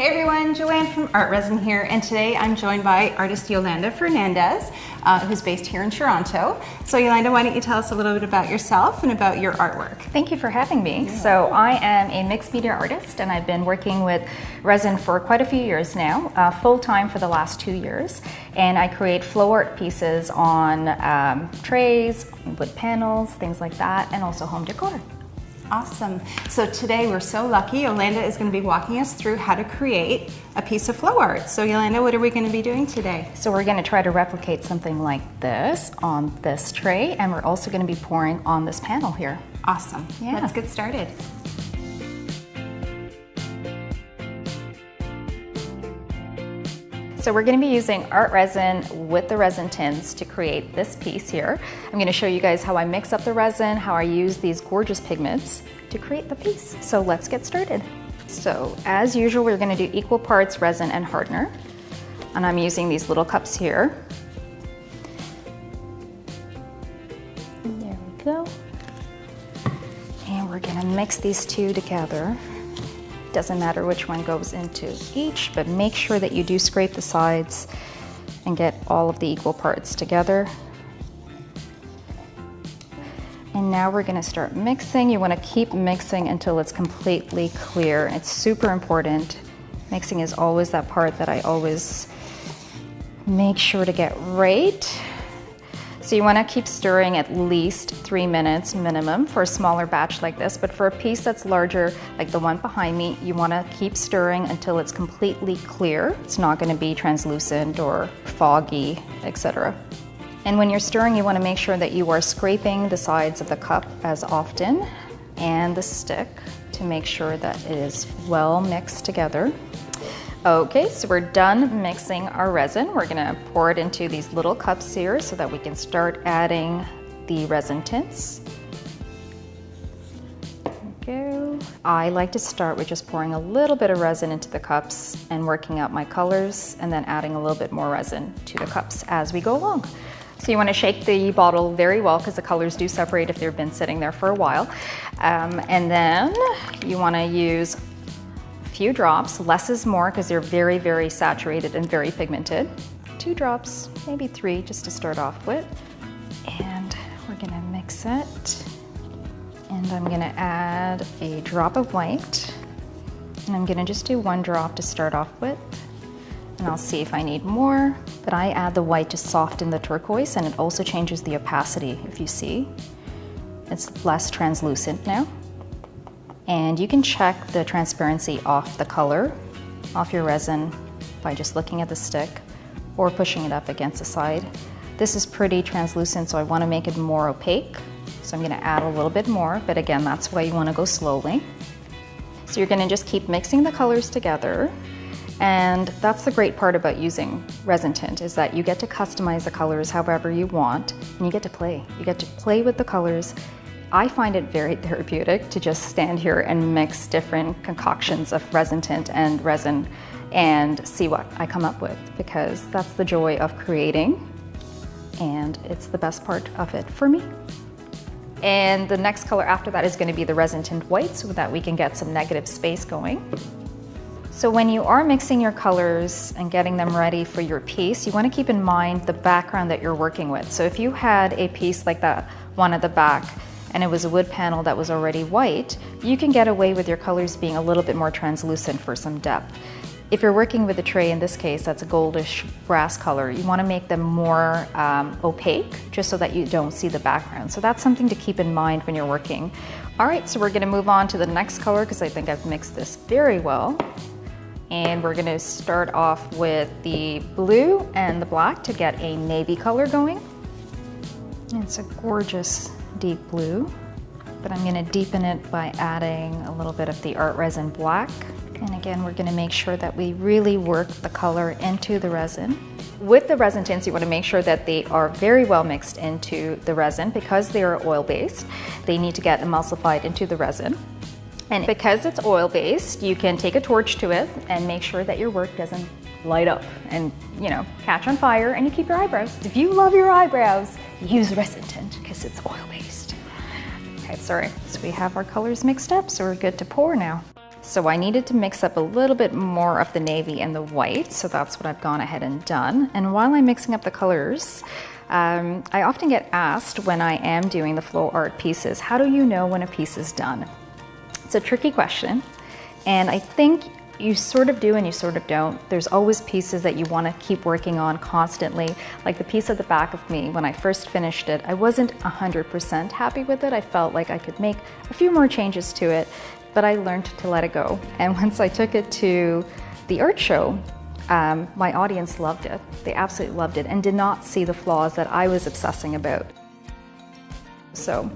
Hey everyone, Joanne from Art Resin here, and today I'm joined by artist Yolanda Fernandez, who's based here in Toronto. So Yolanda, why don't you tell us a little bit about yourself and about your artwork? Thank you for having me. So I am a mixed media artist, and I've been working with resin for quite a few years now, full-time for the last 2 years. And I create flow art pieces on trays, wood panels, things like that, and also home decor. Awesome. So today we're so lucky. Yolanda is going to be walking us through how to create a piece of flow art. So Yolanda, what are we going to be doing today? So we're going to try to replicate something like this on this tray, and we're also going to be pouring on this panel here. Awesome. Yeah. Let's get started. So we're going to be using art resin with the resin tints to create this piece here. I'm going to show you guys how I mix up the resin, how I use these gorgeous pigments to create the piece. So let's get started. So as usual, we're going to do equal parts resin and hardener. And I'm using these little cups here. And there we go. And we're going to mix these two together. Doesn't matter which one goes into each, but make sure that you do scrape the sides and get all of the equal parts together. And now we're going to start mixing. You want to keep mixing until it's completely clear. It's super important. Mixing is always that part that I always make sure to get right. So you want to keep stirring at least 3 minutes minimum for a smaller batch like this, but for a piece that's larger, like the one behind me, you want to keep stirring until it's completely clear. It's not going to be translucent or foggy, etc. And when you're stirring, you want to make sure that you are scraping the sides of the cup as often and the stick to make sure that it is well mixed together. Okay, so we're done mixing our resin. We're gonna pour it into these little cups here so that we can start adding the resin tints. There we go. I like to start with just pouring a little bit of resin into the cups and working out my colors, and then adding a little bit more resin to the cups as we go along. So you want to shake the bottle very well because the colors do separate if they've been sitting there for a while. And then you want to use few drops. Less is more because they're very, very saturated and very pigmented. 2 drops, maybe 3 just to start off with. And we're gonna mix it. And I'm gonna add a drop of white. And I'm gonna just do 1 drop to start off with. And I'll see if I need more. But I add the white to soften the turquoise, and it also changes the opacity, if you see. It's less translucent now. And you can check the transparency off the color, off your resin, by just looking at the stick or pushing it up against the side. This is pretty translucent, so I want to make it more opaque. So I'm going to add a little bit more, but again, that's why you want to go slowly. So you're going to just keep mixing the colors together. And that's the great part about using resin tint, is that you get to customize the colors however you want, and you get to play. You get to play with the colors. I find it very therapeutic to just stand here and mix different concoctions of resin tint and resin and see what I come up with, because that's the joy of creating, and it's the best part of it for me. And the next color after that is going to be the resin tint white, so that we can get some negative space going. So when you are mixing your colors and getting them ready for your piece, you want to keep in mind the background that you're working with. So if you had a piece like that one at the back, and it was a wood panel that was already white, you can get away with your colors being a little bit more translucent for some depth. If you're working with a tray, in this case, that's a goldish brass color, you want to make them more opaque, just so that you don't see the background. So that's something to keep in mind when you're working. All right, so we're going to move on to the next color because I think I've mixed this very well. And we're going to start off with the blue and the black to get a navy color going. It's a gorgeous deep blue, but I'm going to deepen it by adding a little bit of the art resin black. And again, we're going to make sure that we really work the color into the resin. With the resin tints, you want to make sure that they are very well mixed into the resin. Because they are oil-based, they need to get emulsified into the resin. And because it's oil-based, you can take a torch to it and make sure that your work doesn't light up and, you know, catch on fire, and you keep your eyebrows. If you love your eyebrows, use resin tint because it's oil-based. Okay, sorry. So we have our colors mixed up, so we're good to pour now. So I needed to mix up a little bit more of the navy and the white, so that's what I've gone ahead and done. And while I'm mixing up the colors, I often get asked when I am doing the flow art pieces, how do you know when a piece is done? It's a tricky question, and I think you sort of do and you sort of don't. There's always pieces that you want to keep working on constantly. Like the piece at the back of me, when I first finished it, I wasn't 100% happy with it. I felt like I could make a few more changes to it, but I learned to let it go. And once I took it to the art show, my audience loved it. They absolutely loved it and did not see the flaws that I was obsessing about. So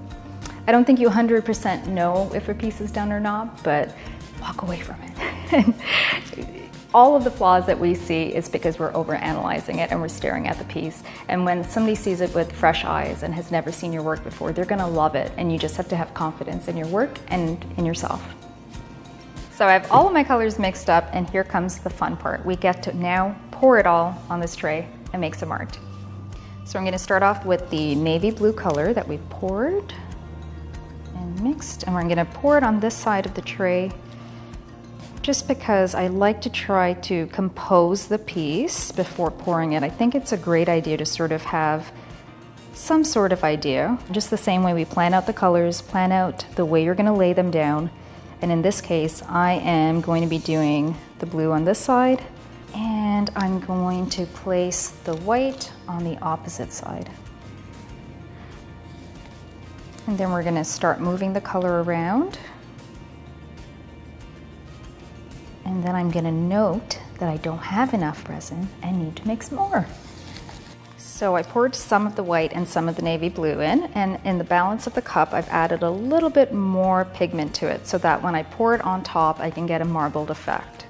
I don't think you 100% know if a piece is done or not, but walk away from it. All of the flaws that we see is because we're overanalyzing it and we're staring at the piece. And when somebody sees it with fresh eyes and has never seen your work before, they're gonna love it, and you just have to have confidence in your work and in yourself. So I have all of my colors mixed up, and here comes the fun part. We get to now pour it all on this tray and make some art. So I'm gonna start off with the navy blue color that we poured and mixed, and we're gonna pour it on this side of the tray just because I like to try to compose the piece before pouring it. I think it's a great idea to sort of have some sort of idea, just the same way we plan out the colors, plan out the way you're gonna lay them down. And in this case, I am going to be doing the blue on this side, and I'm going to place the white on the opposite side. And then we're gonna start moving the color around. And then I'm gonna note that I don't have enough resin and need to mix more. So I poured some of the white and some of the navy blue in, and in the balance of the cup, I've added a little bit more pigment to it so that when I pour it on top, I can get a marbled effect.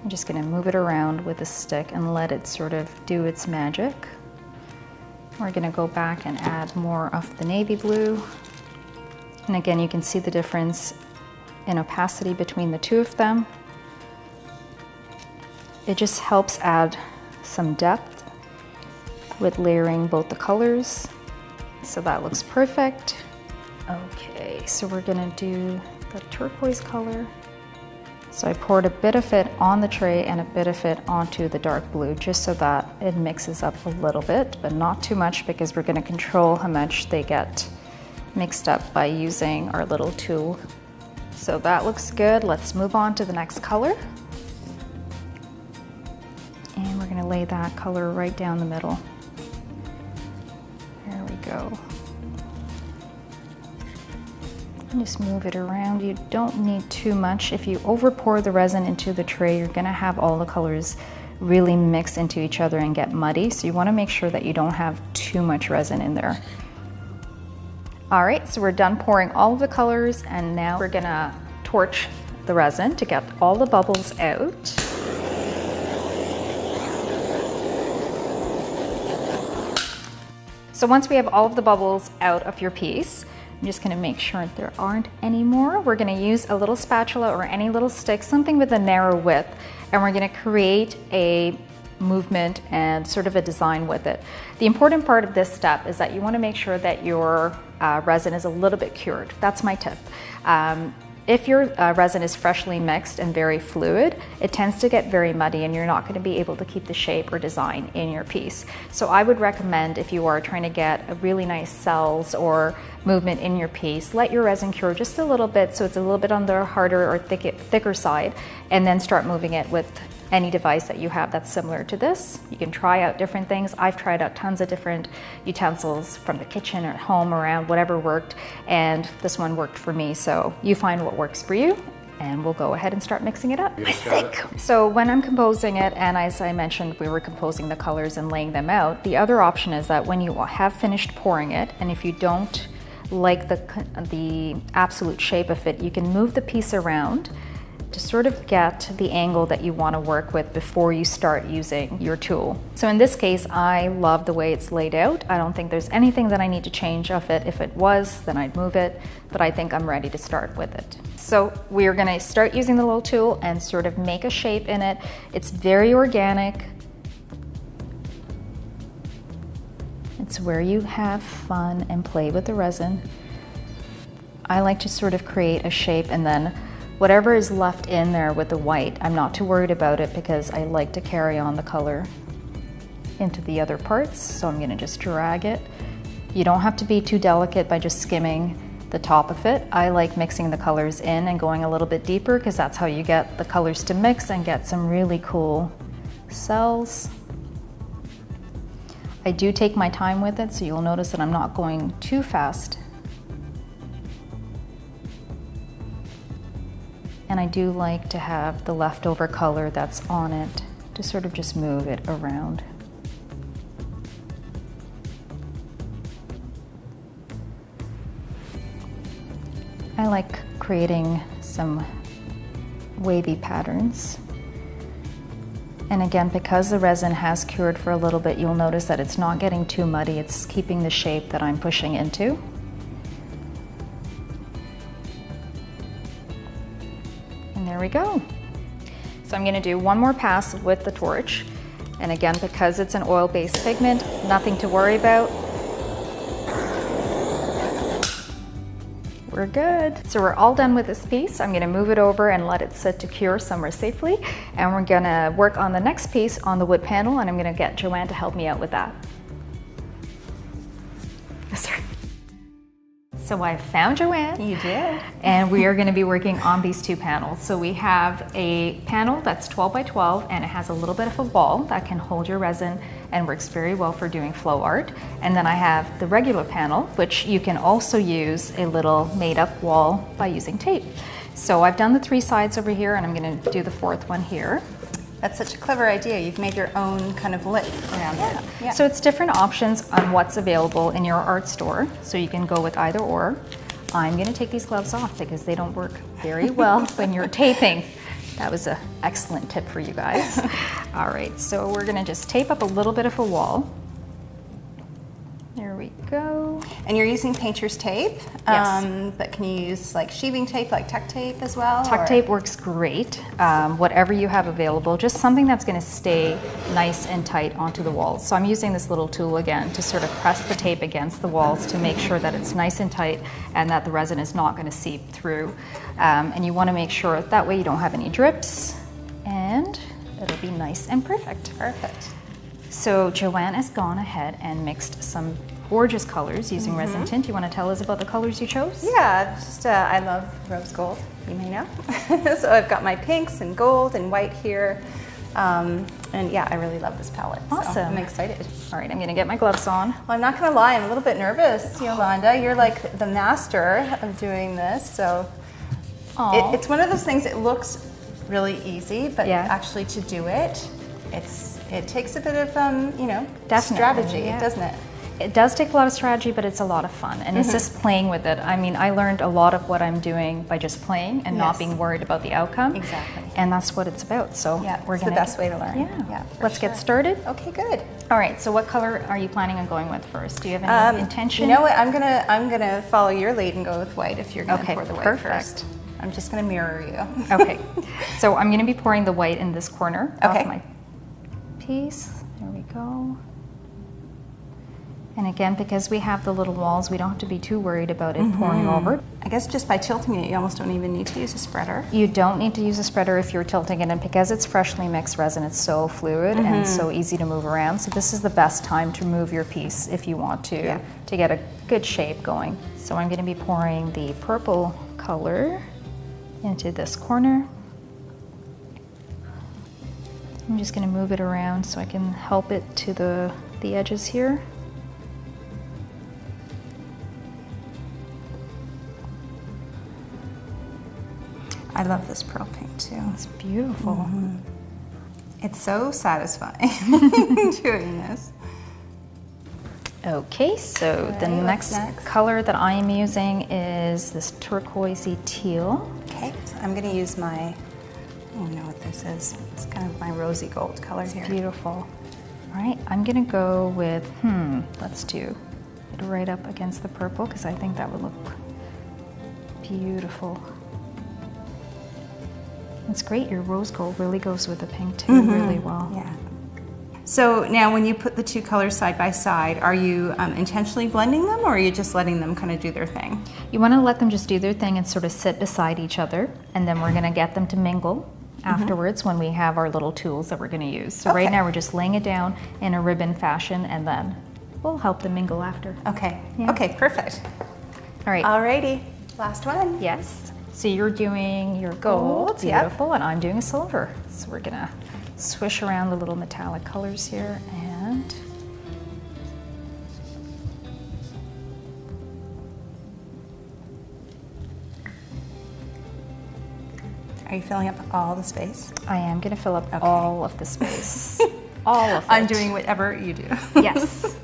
I'm just gonna move it around with a stick and let it sort of do its magic. We're gonna go back and add more of the navy blue. And again, you can see the difference in opacity between the two of them. It just helps add some depth with layering both the colors. So that looks perfect. Okay, so we're gonna do the turquoise color. So I poured a bit of it on the tray and a bit of it onto the dark blue, just so that it mixes up a little bit, but not too much, because we're gonna control how much they get mixed up by using our little tool. So that looks good. Let's move on to the next color. And we're gonna lay that color right down the middle. There we go. And just move it around. You don't need too much. If you over pour the resin into the tray, you're gonna have all the colors really mix into each other and get muddy. So you wanna make sure that you don't have too much resin in there. All right, so we're done pouring all of the colors, and now we're gonna torch the resin to get all the bubbles out. So once we have all of the bubbles out of your piece, I'm just gonna make sure there aren't any more. We're gonna use a little spatula or any little stick, something with a narrow width, and we're gonna create a movement and sort of a design with it. The important part of this step is that you wanna make sure that your resin is a little bit cured. That's my tip. If your resin is freshly mixed and very fluid, it tends to get very muddy and you're not going to be able to keep the shape or design in your piece. So I would recommend, if you are trying to get a really nice cells or movement in your piece, let your resin cure just a little bit, so it's a little bit on the harder or thicker side, and then start moving it with any device that you have that's similar to this. You can try out different things. I've tried out tons of different utensils from the kitchen or at home, around, whatever worked, and this one worked for me. So you find what works for you, and we'll go ahead and start mixing it up. So when I'm composing it, and as I mentioned, we were composing the colors and laying them out, the other option is that when you have finished pouring it, and if you don't like the absolute shape of it, you can move the piece around to sort of get the angle that you want to work with before you start using your tool. So in this case, I love the way it's laid out. I don't think there's anything that I need to change of it. If it was, then I'd move it, but I think I'm ready to start with it. So we're gonna start using the little tool and sort of make a shape in it. It's very organic. It's where you have fun and play with the resin. I like to sort of create a shape, and then Whatever is left in there with the white, I'm not too worried about it because I like to carry on the color into the other parts. So I'm gonna just drag it. You don't have to be too delicate by just skimming the top of it. I like mixing the colors in and going a little bit deeper because that's how you get the colors to mix and get some really cool cells. I do take my time with it, so you'll notice that I'm not going too fast. And I do like to have the leftover color that's on it to sort of just move it around. I like creating some wavy patterns. And again, because the resin has cured for a little bit, you'll notice that it's not getting too muddy. It's keeping the shape that I'm pushing into. And there we go. So I'm gonna do one more pass with the torch. And again, because it's an oil-based pigment, nothing to worry about. We're good. So we're all done with this piece. I'm gonna move it over and let it sit to cure somewhere safely. And we're gonna work on the next piece on the wood panel, and I'm gonna get Joanne to help me out with that. Sorry. So I found Joanne. You did. And we are gonna be working on these two panels. So we have a panel that's 12 by 12, and it has a little bit of a wall that can hold your resin and works very well for doing flow art. And then I have the regular panel, which you can also use a little made up wall by using tape. So I've done the 3 sides over here, and I'm gonna do the 4th one here. That's such a clever idea. You've made your own kind of lip around it. Yeah. So it's different options on what's available in your art store. So you can go with either or. I'm gonna take these gloves off because they don't work very well when you're taping. That was an excellent tip for you guys. All right, so we're gonna just tape up a little bit of a wall. There we go. And you're using painter's tape, Yes. but can you use like sheathing tape, like tuck tape as well? Tuck tape works great. Whatever you have available, just something that's gonna stay nice and tight onto the walls. So I'm using this little tool again to sort of press the tape against the walls to make sure that it's nice and tight and that the resin is not gonna seep through. And you wanna make sure that way you don't have any drips and it'll be nice and perfect. Perfect. So Joanne has gone ahead and mixed some gorgeous colors using resin tint. You want to tell us about the colors you chose? Yeah, just I love rose gold, you may know. So I've got my pinks and gold and white here. And yeah, I really love this palette. Awesome. So I'm excited. All right, I'm going to get my gloves on. Well, I'm not going to lie, I'm a little bit nervous, Yolanda. You're like the master of doing this. So it's one of those things, it looks really easy, but actually to do it, it takes a bit of, strategy, doesn't it? It does take a lot of strategy, but it's a lot of fun. And it's just playing with it. I mean, I learned a lot of what I'm doing by just playing and not being worried about the outcome. Exactly. And that's what it's about. So it's the best way to learn. Yeah. Let's get started. Okay, good. All right, so what color are you planning on going with first? Do you have any intention? You know what, I'm gonna follow your lead and go with white if you're gonna pour the white first. I'm just gonna mirror you. Okay, so I'm gonna be pouring the white in this corner of my piece. There we go. And again, because we have the little walls, we don't have to be too worried about it pouring over. I guess just by tilting it, you almost don't even need to use a spreader. You don't need to use a spreader if you're tilting it, and because it's freshly mixed resin, it's so fluid and so easy to move around. So this is the best time to move your piece if you want to get a good shape going. So I'm gonna be pouring the purple color into this corner. I'm just gonna move it around so I can help it to the edges here. I love this pearl pink too. It's beautiful. It's so satisfying doing this. Okay, so the next color that I am using is this turquoisey teal. Okay, so I'm gonna use my, I don't know what this is. It's kind of my rosy gold color here. Beautiful. All right, I'm gonna go with, let's do it right up against the purple because I think that would look beautiful. It's great, your rose gold really goes with the pink too really well. Yeah. So now when you put the two colors side by side, are you intentionally blending them, or are you just letting them kind of do their thing? You want to let them just do their thing and sort of sit beside each other, and then we're going to get them to mingle afterwards when we have our little tools that we're going to use. So right now we're just laying it down in a ribbon fashion, and then we'll help them mingle after. Okay, okay, perfect. All right. Alrighty, last one. Yes. So you're doing your gold, beautiful, and I'm doing a silver. So we're going to swish around the little metallic colors here, and are you filling up all the space? I am going to fill up all of the space. All of it. I'm doing whatever you do. Yes.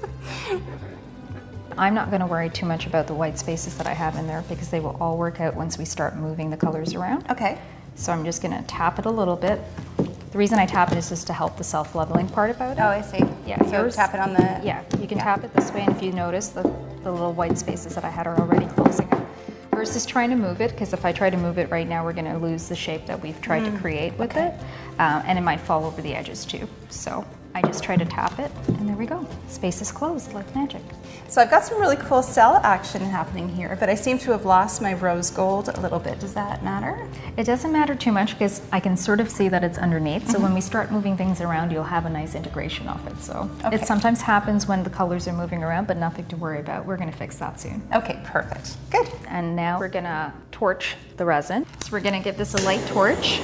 I'm not going to worry too much about the white spaces that I have in there because they will all work out once we start moving the colors around. Okay. So I'm just going to tap it a little bit. The reason I tap it is just to help the self-leveling part about it. Oh, I see. Yeah. So tap it on the... Yeah, you can tap it this way, and if you notice, the little white spaces that I had are already closing up. Versus trying to move it, because if I try to move it right now, we're going to lose the shape that we've tried to create with it, and it might fall over the edges too. So I just try to tap it, and there we go. Space is closed like magic. So I've got some really cool cell action happening here, but I seem to have lost my rose gold a little bit. Does that matter? It doesn't matter too much because I can sort of see that it's underneath. So when we start moving things around, you'll have a nice integration of it. So it sometimes happens when the colors are moving around, but nothing to worry about. We're going to fix that soon. Okay, perfect. Good. And now we're going to torch the resin. So we're going to give this a light torch.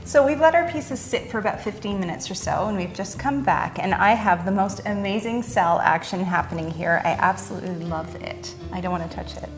So we've let our pieces sit for about 15 minutes or so, and we've just come back, and I have the most amazing cell action happening here. I absolutely love it. I don't want to touch it.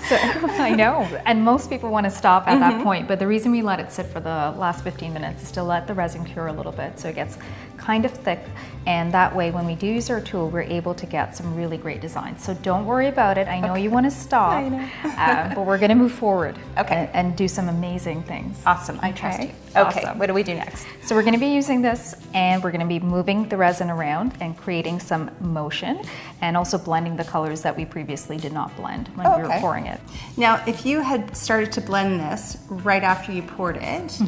So, I know, and most people want to stop at that point, but the reason we let it sit for the last 15 minutes is to let the resin cure a little bit so it gets kind of thick, and that way when we do use our tool, we're able to get some really great designs. So don't worry about it. I know you want to stop, I know. but we're going to move forward and do some amazing things. Awesome, I trust you. Okay, Awesome. What do we do next? So we're going to be using this, and we're going to be moving the resin around and creating some motion, and also blending the colors that we previously did not blend when we were pouring it. Now, if you had started to blend this right after you poured it,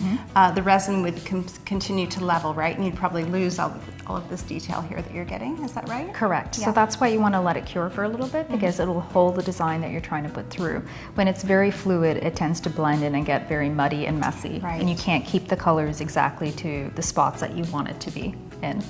the resin would continue to level, right? And you'd probably lose all of this detail here that you're getting. Is that right? Correct. So that's why you want to let it cure for a little bit, because it'll hold the design that you're trying to put through. When it's very fluid, it tends to blend in and get very muddy and messy, and you can't keep the colors exactly to the spots that you want it to be in.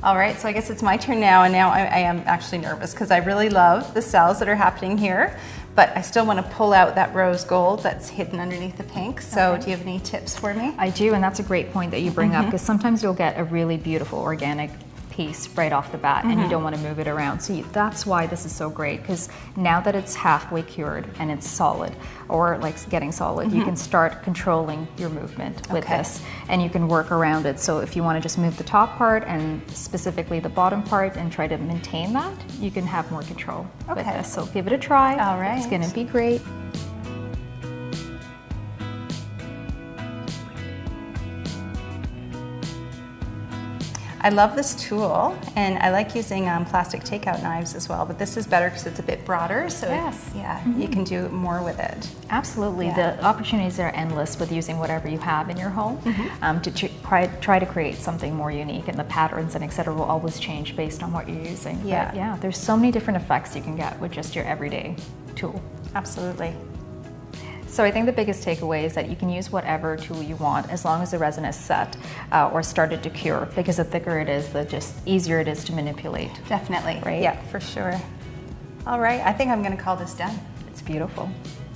All right, so I guess it's my turn now, and now I am actually nervous because I really love the cells that are happening here, but I still want to pull out that rose gold that's hidden underneath the pink. So do you have any tips for me? I do, and that's a great point that you bring up, because sometimes you'll get a really beautiful organic piece right off the bat, and you don't want to move it around. So that's why this is so great, because now that it's halfway cured and it's solid, or like getting solid, you can start controlling your movement with this, and you can work around it. So if you want to just move the top part and specifically the bottom part and try to maintain that, you can have more control with this. So give it a try. All right. It's going to be great. I love this tool, and I like using plastic takeout knives as well, but this is better because it's a bit broader, so you can do more with it. Absolutely. The opportunities are endless with using whatever you have in your home to try to create something more unique, and the patterns and etc. will always change based on what you're using. But yeah, there's so many different effects you can get with just your everyday tool. Absolutely. So I think the biggest takeaway is that you can use whatever tool you want as long as the resin is set or started to cure, because the thicker it is, the just easier it is to manipulate. Definitely, right? Yeah, for sure. All right, I think I'm going to call this done. It's beautiful.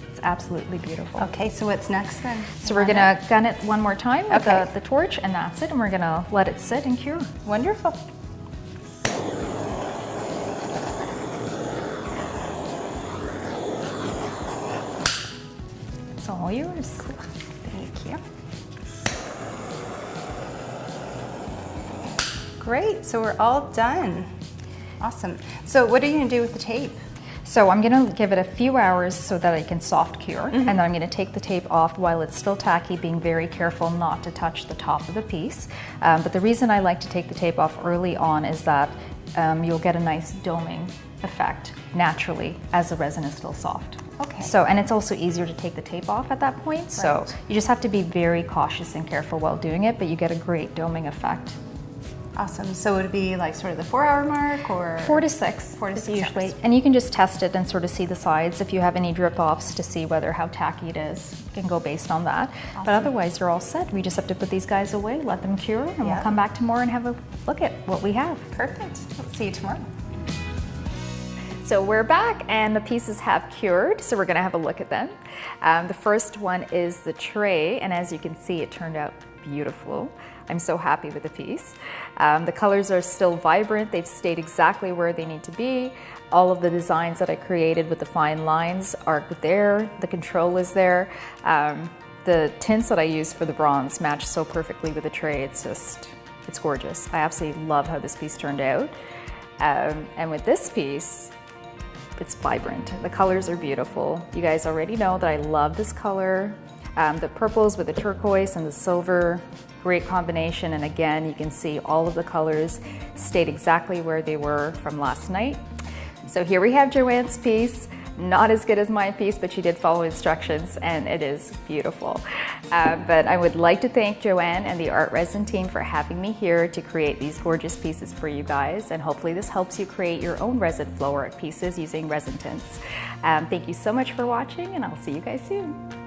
It's absolutely beautiful. Okay, so what's next then? So we're going to gun it one more time with the torch, and that's it, and we're going to let it sit and cure. Wonderful. It's all yours. Thank you. Great, so we're all done. Awesome. So what are you going to do with the tape? So I'm going to give it a few hours so that it can soft cure, and then I'm going to take the tape off while it's still tacky, being very careful not to touch the top of the piece. But the reason I like to take the tape off early on is that you'll get a nice doming effect naturally as the resin is still soft. Okay. So, and it's also easier to take the tape off at that point. Right. So you just have to be very cautious and careful while doing it, but you get a great doming effect. Awesome. So would it be like sort of the 4-hour mark, or 4 to 6? 4 to 6 usually. hours. And you can just test it and sort of see the sides if you have any drip offs to see whether how tacky it is. You can go based on that. Awesome. But otherwise you're all set. We just have to put these guys away, let them cure, and we'll come back tomorrow and have a look at what we have. Perfect. We'll see you tomorrow. So we're back and the pieces have cured, so we're gonna have a look at them. The first one is the tray, and as you can see, it turned out beautiful. I'm so happy with the piece. The colors are still vibrant. They've stayed exactly where they need to be. All of the designs that I created with the fine lines are there. The control is there. The tints that I used for the bronze match so perfectly with the tray. It's gorgeous. I absolutely love how this piece turned out. And with this piece, it's vibrant. The colors are beautiful. You guys already know that I love this color. The purples with the turquoise and the silver, great combination. And again, you can see all of the colors stayed exactly where they were from last night. So here we have Joanne's piece. Not as good as my piece, but she did follow instructions and it is beautiful. But I would like to thank Joanne and the Art Resin team for having me here to create these gorgeous pieces for you guys. And hopefully this helps you create your own resin flow art pieces using resin tints. Thank you so much for watching, and I'll see you guys soon.